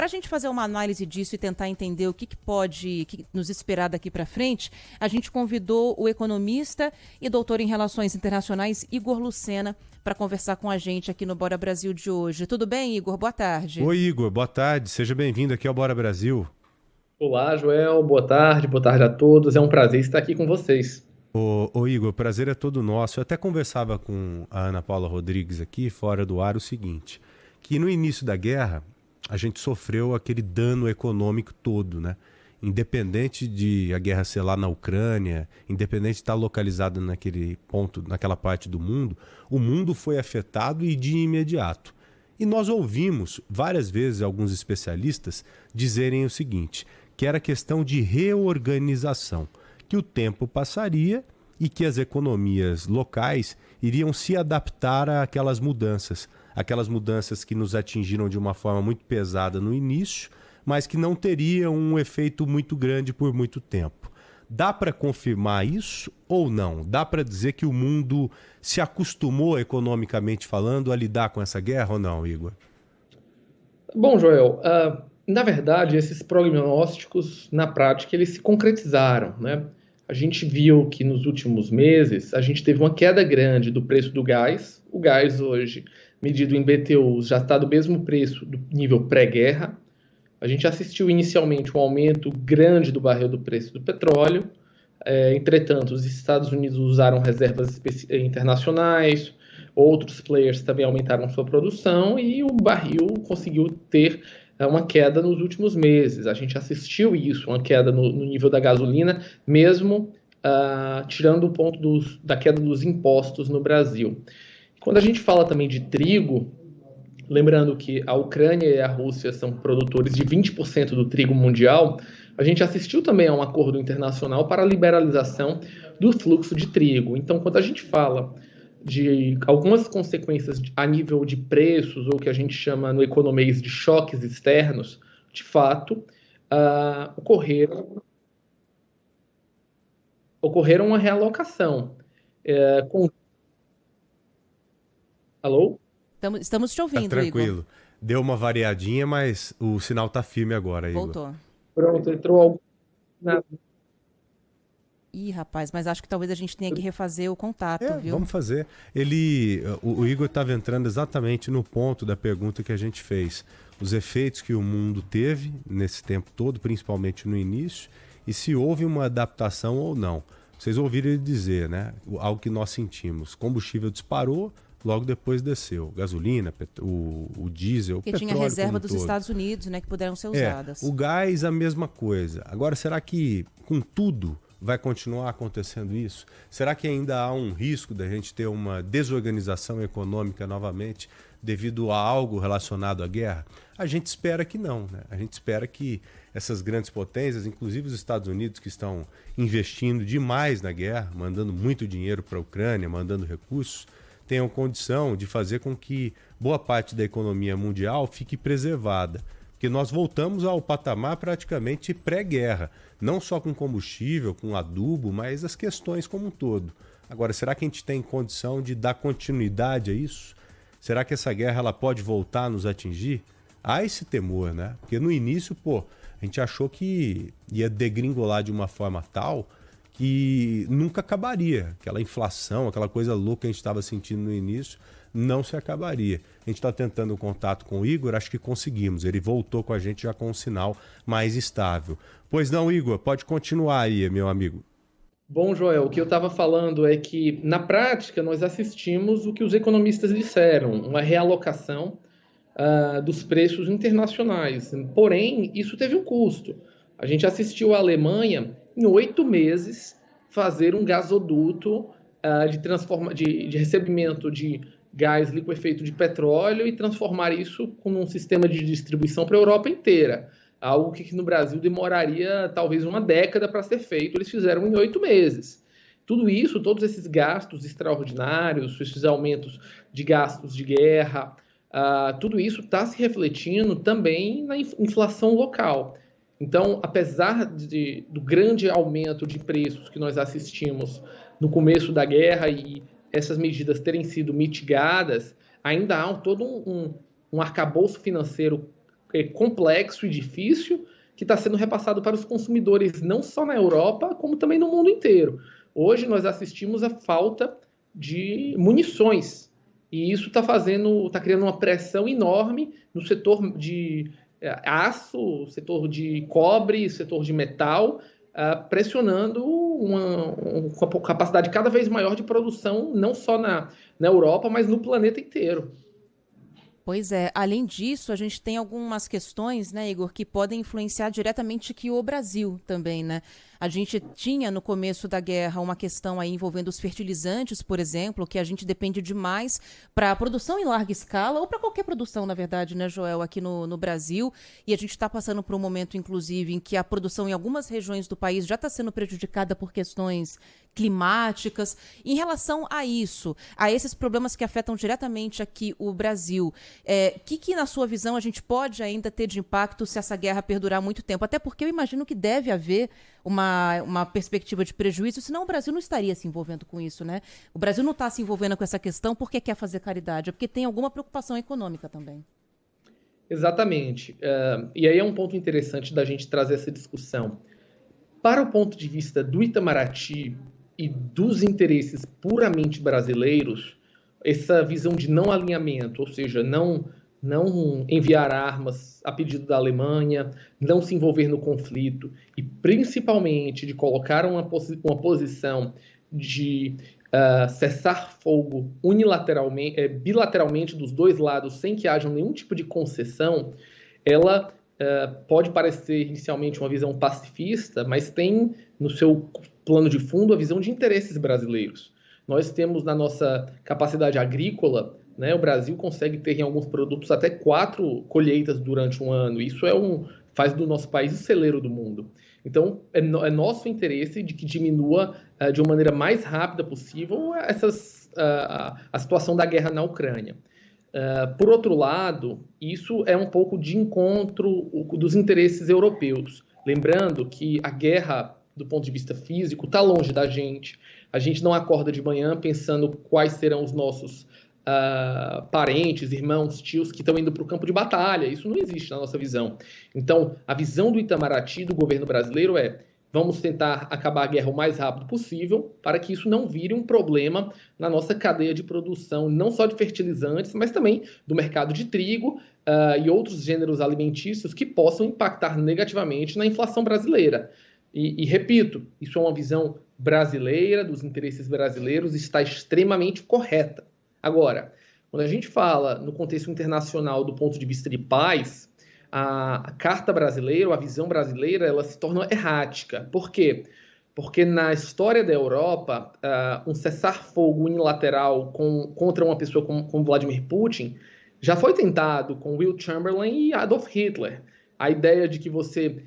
Para a gente fazer uma análise disso e tentar entender o que pode nos esperar daqui para frente, a gente convidou o economista e doutor em Relações Internacionais, Igor Lucena, para conversar com a gente aqui no Bora Brasil de hoje. Tudo bem, Igor? Boa tarde. Oi, Igor. Boa tarde. Seja bem-vindo aqui ao Bora Brasil. Olá, Joel. Boa tarde a todos. É um prazer estar aqui com vocês. Ô Igor, o prazer é todo nosso. Eu até conversava com a Ana Paula Rodrigues aqui, fora do ar, o seguinte, que no início da guerra, a gente sofreu aquele dano econômico todo, né? Independente de a guerra ser lá na Ucrânia, independente de estar localizada naquele ponto, naquela parte do mundo, o mundo foi afetado e de imediato. E nós ouvimos várias vezes alguns especialistas dizerem o seguinte, que era questão de reorganização, que o tempo passaria e que as economias locais iriam se adaptar àquelas mudanças que nos atingiram de uma forma muito pesada no início, mas que não teriam um efeito muito grande por muito tempo. Dá para confirmar isso ou não? Dá para dizer que o mundo se acostumou, economicamente falando, a lidar com essa guerra ou não, Igor? Bom, Joel, na verdade, esses prognósticos, na prática, eles se concretizaram, né? A gente viu que nos últimos meses a gente teve uma queda grande do preço do gás. O gás hoje, medido em BTUs, já está do mesmo preço do nível pré-guerra. A gente assistiu inicialmente um aumento grande do barril do preço do petróleo. Entretanto, os Estados Unidos usaram reservas internacionais, outros players também aumentaram sua produção e o barril conseguiu ter uma queda nos últimos meses. A gente assistiu isso, uma queda no nível da gasolina, mesmo tirando o ponto da queda dos impostos no Brasil. Quando a gente fala também de trigo, lembrando que a Ucrânia e a Rússia são produtores de 20% do trigo mundial, a gente assistiu também a um acordo internacional para a liberalização do fluxo de trigo. Então, quando a gente fala de algumas consequências a nível de preços, ou que a gente chama no economês de choques externos, de fato, ocorreram uma realocação. Alô? Estamos te Tá ouvindo, tranquilo. Igor. Deu uma variadinha, mas o sinal tá firme agora, Igor. Voltou. Pronto, entrou algo. Ih, rapaz, mas acho que talvez a gente tenha que refazer o contato, viu? Vamos fazer. O Igor estava entrando exatamente no ponto da pergunta que a gente fez. Os efeitos que o mundo teve nesse tempo todo, principalmente no início, e se houve uma adaptação ou não. Vocês ouviram ele dizer, né? Algo que nós sentimos. Combustível disparou, logo depois desceu. Gasolina, o diesel, o Porque petróleo tinha reserva como um dos todo. Estados Unidos, né, que puderam ser usadas. O gás, a mesma coisa. Agora, será que com tudo vai continuar acontecendo isso? Será que ainda há um risco da gente ter uma desorganização econômica novamente devido a algo relacionado à guerra? A gente espera que não, né? A gente espera que essas grandes potências, inclusive os Estados Unidos, que estão investindo demais na guerra, mandando muito dinheiro para a Ucrânia, mandando recursos, tenham condição de fazer com que boa parte da economia mundial fique preservada. Porque nós voltamos ao patamar praticamente pré-guerra, não só com combustível, com adubo, mas as questões como um todo. Agora, será que a gente tem condição de dar continuidade a isso? Será que essa guerra ela pode voltar a nos atingir? Há esse temor, né? Porque no início, a gente achou que ia degringolar de uma forma tal que nunca acabaria. Aquela inflação, aquela coisa louca que a gente estava sentindo no início, não se acabaria. A gente está tentando contato com o Igor, acho que conseguimos. Ele voltou com a gente já com um sinal mais estável. Pois não, Igor, pode continuar aí, meu amigo. Bom, Joel, o que eu estava falando é que, na prática, nós assistimos o que os economistas disseram, uma realocação dos preços internacionais. Porém, isso teve um custo. A gente assistiu a Alemanha, em 8 meses, fazer um gasoduto de recebimento de gás liquefeito de petróleo e transformar isso como um sistema de distribuição para a Europa inteira. Algo que no Brasil demoraria talvez uma década para ser feito, eles fizeram em 8 meses. Tudo isso, todos esses gastos extraordinários, esses aumentos de gastos de guerra, tudo isso está se refletindo também na inflação local. Então, apesar do grande aumento de preços que nós assistimos no começo da guerra e essas medidas terem sido mitigadas, ainda há todo um arcabouço financeiro complexo e difícil que está sendo repassado para os consumidores, não só na Europa, como também no mundo inteiro. Hoje nós assistimos à falta de munições, e isso está criando uma pressão enorme no setor de aço, setor de cobre, setor de metal, pressionando uma capacidade cada vez maior de produção, não só na Europa, mas no planeta inteiro. Pois é, além disso, a gente tem algumas questões, né, Igor, que podem influenciar diretamente aqui o Brasil também, né? A gente tinha no começo da guerra uma questão aí envolvendo os fertilizantes, por exemplo, que a gente depende demais para a produção em larga escala, ou para qualquer produção, na verdade, né, Joel, aqui no Brasil. E a gente está passando por um momento, inclusive, em que a produção em algumas regiões do país já está sendo prejudicada por questões climáticas. Em relação a isso, a esses problemas que afetam diretamente aqui o Brasil, que na sua visão a gente pode ainda ter de impacto se essa guerra perdurar muito tempo? Até porque eu imagino que deve haver uma perspectiva de prejuízo, senão o Brasil não estaria se envolvendo com isso, né? O Brasil não está se envolvendo com essa questão porque quer fazer caridade, é porque tem alguma preocupação econômica também. Exatamente. E aí é um ponto interessante da gente trazer essa discussão. Para o ponto de vista do Itamaraty e dos interesses puramente brasileiros, essa visão de não alinhamento, ou seja, não enviar armas a pedido da Alemanha, não se envolver no conflito e principalmente de colocar uma posição de cessar fogo unilateralmente, bilateralmente dos dois lados, sem que haja nenhum tipo de concessão, ela pode parecer inicialmente uma visão pacifista, mas tem no seu plano de fundo a visão de interesses brasileiros. Nós temos na nossa capacidade agrícola, né, o Brasil consegue ter em alguns produtos até 4 colheitas durante um ano. Isso faz do nosso país o celeiro do mundo. Então, é nosso interesse de que diminua de uma maneira mais rápida possível a situação da guerra na Ucrânia. Por outro lado, isso é um pouco de encontro dos interesses europeus. Lembrando que a guerra, do ponto de vista físico, está longe da gente. A gente não acorda de manhã pensando quais serão os nossos parentes, irmãos, tios que estão indo para o campo de batalha. Isso não existe na nossa visão. Então, a visão do Itamaraty, do governo brasileiro, vamos tentar acabar a guerra o mais rápido possível para que isso não vire um problema na nossa cadeia de produção, não só de fertilizantes, mas também do mercado de trigo e outros gêneros alimentícios que possam impactar negativamente na inflação brasileira. E repito, isso é uma visão brasileira, dos interesses brasileiros, está extremamente correta. Agora, quando a gente fala no contexto internacional do ponto de vista de paz, a carta brasileira, a visão brasileira, ela se torna errática. Por quê? Porque na história da Europa, um cessar-fogo unilateral contra uma pessoa como Vladimir Putin já foi tentado com Will Chamberlain e Adolf Hitler. A ideia de que você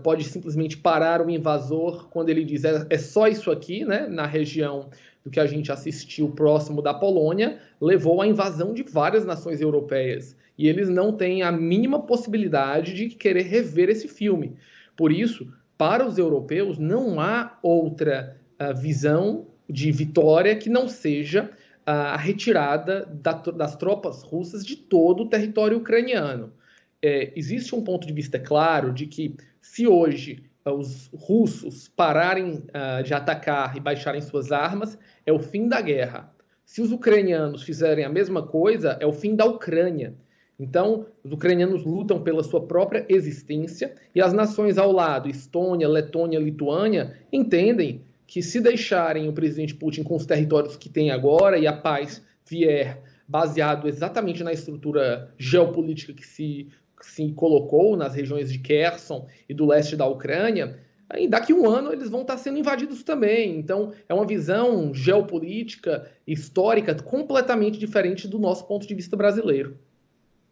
pode simplesmente parar o invasor quando ele diz é só isso aqui, né, na região do que a gente assistiu próximo da Polônia, levou à invasão de várias nações europeias. E eles não têm a mínima possibilidade de querer rever esse filme. Por isso, para os europeus, não há outra visão de vitória que não seja a retirada das tropas russas de todo o território ucraniano. Existe um ponto de vista claro de que se hoje os russos pararem de atacar e baixarem suas armas, é o fim da guerra. Se os ucranianos fizerem a mesma coisa, é o fim da Ucrânia. Então, os ucranianos lutam pela sua própria existência e as nações ao lado, Estônia, Letônia, Lituânia, entendem que se deixarem o presidente Putin com os territórios que tem agora e a paz vier baseado exatamente na estrutura geopolítica que se colocou nas regiões de Kherson e do leste da Ucrânia, e daqui a um ano eles vão estar sendo invadidos também. Então, é uma visão geopolítica, histórica, completamente diferente do nosso ponto de vista brasileiro.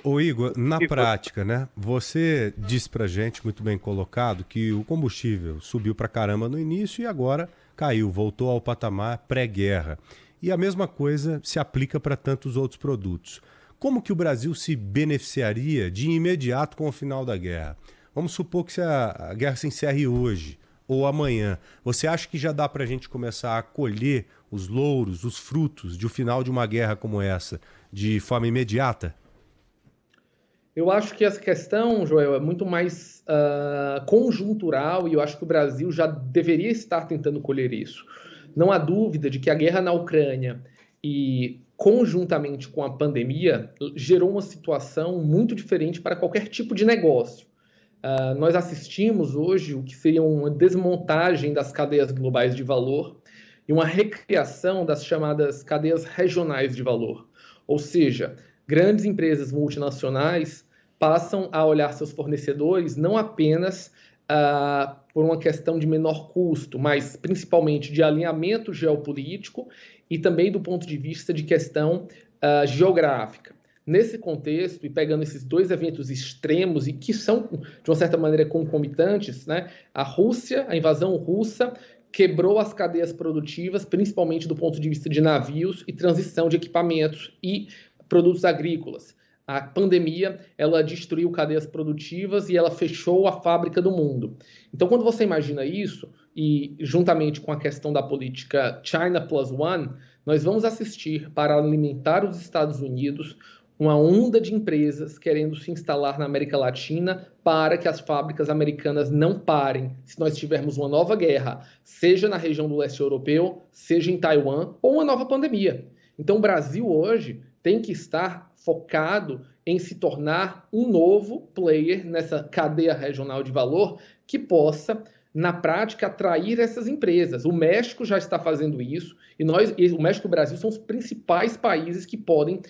Ô Igor, na prática, né? Você disse pra gente, muito bem colocado, que o combustível subiu pra caramba no início e agora caiu, voltou ao patamar pré-guerra. E a mesma coisa se aplica para tantos outros produtos. Como que o Brasil se beneficiaria de imediato com o final da guerra? Vamos supor que a guerra se encerre hoje ou amanhã. Você acha que já dá para a gente começar a colher os louros, os frutos de um final de uma guerra como essa de forma imediata? Eu acho que essa questão, Joel, é muito mais conjuntural e eu acho que o Brasil já deveria estar tentando colher isso. Não há dúvida de que a guerra na Ucrânia e conjuntamente com a pandemia gerou uma situação muito diferente para qualquer tipo de negócio. Nós assistimos hoje o que seria uma desmontagem das cadeias globais de valor e uma recriação das chamadas cadeias regionais de valor. Ou seja, grandes empresas multinacionais passam a olhar seus fornecedores não apenas por uma questão de menor custo, mas principalmente de alinhamento geopolítico e também do ponto de vista de questão geográfica. Nesse contexto, e pegando esses dois eventos extremos e que são, de uma certa maneira, concomitantes, né? A invasão russa quebrou as cadeias produtivas, principalmente do ponto de vista de navios e transição de equipamentos e produtos agrícolas. A pandemia, ela destruiu cadeias produtivas e ela fechou a fábrica do mundo. Então, quando você imagina isso, e juntamente com a questão da política China Plus One, nós vamos assistir, para alimentar os Estados Unidos, uma onda de empresas querendo se instalar na América Latina para que as fábricas americanas não parem se nós tivermos uma nova guerra, seja na região do leste europeu, seja em Taiwan, ou uma nova pandemia. Então, o Brasil hoje tem que estar focado em se tornar um novo player nessa cadeia regional de valor que possa, na prática, atrair essas empresas. O México já está fazendo isso, e o México e o Brasil são os principais países que podem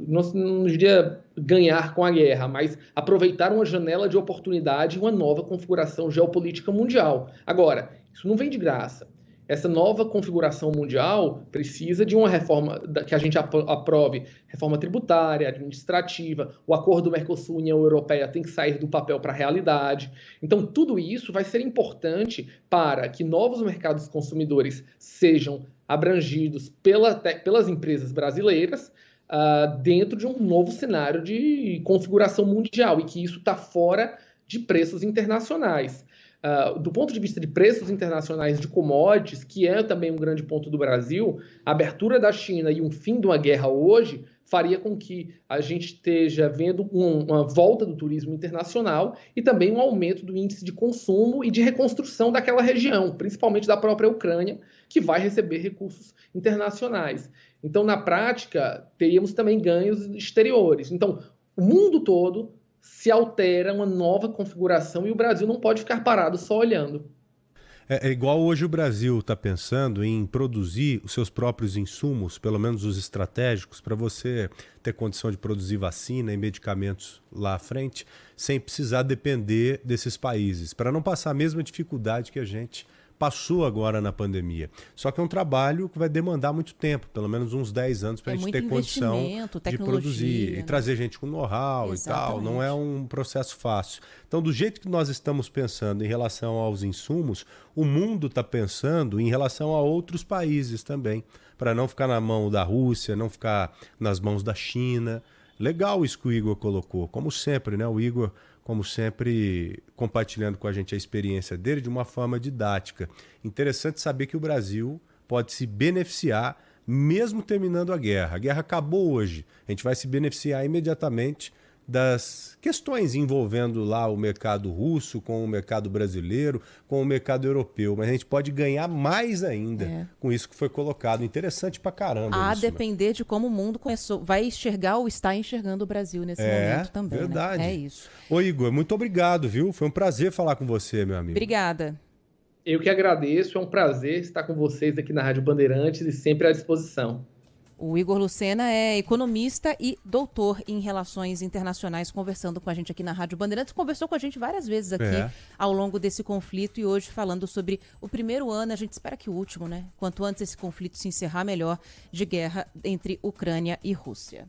não diria ganhar com a guerra, mas aproveitar uma janela de oportunidade e uma nova configuração geopolítica mundial. Agora, isso não vem de graça. Essa nova configuração mundial precisa de uma reforma que a gente aprove, reforma tributária, administrativa, o acordo do Mercosul e União Europeia tem que sair do papel para a realidade. Então, tudo isso vai ser importante para que novos mercados consumidores sejam abrangidos pelas empresas brasileiras dentro de um novo cenário de configuração mundial e que isso está fora de preços internacionais. Do ponto de vista de preços internacionais de commodities, que é também um grande ponto do Brasil, a abertura da China e um fim de uma guerra hoje faria com que a gente esteja vendo uma volta do turismo internacional e também um aumento do índice de consumo e de reconstrução daquela região, principalmente da própria Ucrânia, que vai receber recursos internacionais. Então, na prática, teríamos também ganhos exteriores. Então, o mundo todo se altera uma nova configuração e o Brasil não pode ficar parado só olhando. É igual hoje o Brasil está pensando em produzir os seus próprios insumos, pelo menos os estratégicos, para você ter condição de produzir vacina e medicamentos lá à frente, sem precisar depender desses países, para não passar a mesma dificuldade que a gente passou agora na pandemia. Só que é um trabalho que vai demandar muito tempo, pelo menos uns 10 anos, para a gente ter condição de produzir e trazer gente com know-how e tal. Não é um processo fácil. Então, do jeito que nós estamos pensando em relação aos insumos, o mundo está pensando em relação a outros países também, para não ficar na mão da Rússia, não ficar nas mãos da China. Legal isso que o Igor colocou, como sempre, né? O Igor, como sempre, compartilhando com a gente a experiência dele de uma forma didática. Interessante saber que o Brasil pode se beneficiar mesmo terminando a guerra. A guerra acabou hoje. A gente vai se beneficiar imediatamente das questões envolvendo lá o mercado russo, com o mercado brasileiro, com o mercado europeu. Mas a gente pode ganhar mais ainda com isso que foi colocado. Interessante pra caramba. A depender de como o mundo vai enxergar ou está enxergando o Brasil nesse momento também. Verdade. Né? É isso. Ô Igor, muito obrigado, viu? Foi um prazer falar com você, meu amigo. Obrigada. Eu que agradeço, é um prazer estar com vocês aqui na Rádio Bandeirantes e sempre à disposição. O Igor Lucena é economista e doutor em relações internacionais, conversando com a gente aqui na Rádio Bandeirantes. Conversou com a gente várias vezes aqui ao longo desse conflito e hoje falando sobre o primeiro ano, a gente espera que o último, né? Quanto antes esse conflito se encerrar, melhor, de guerra entre Ucrânia e Rússia.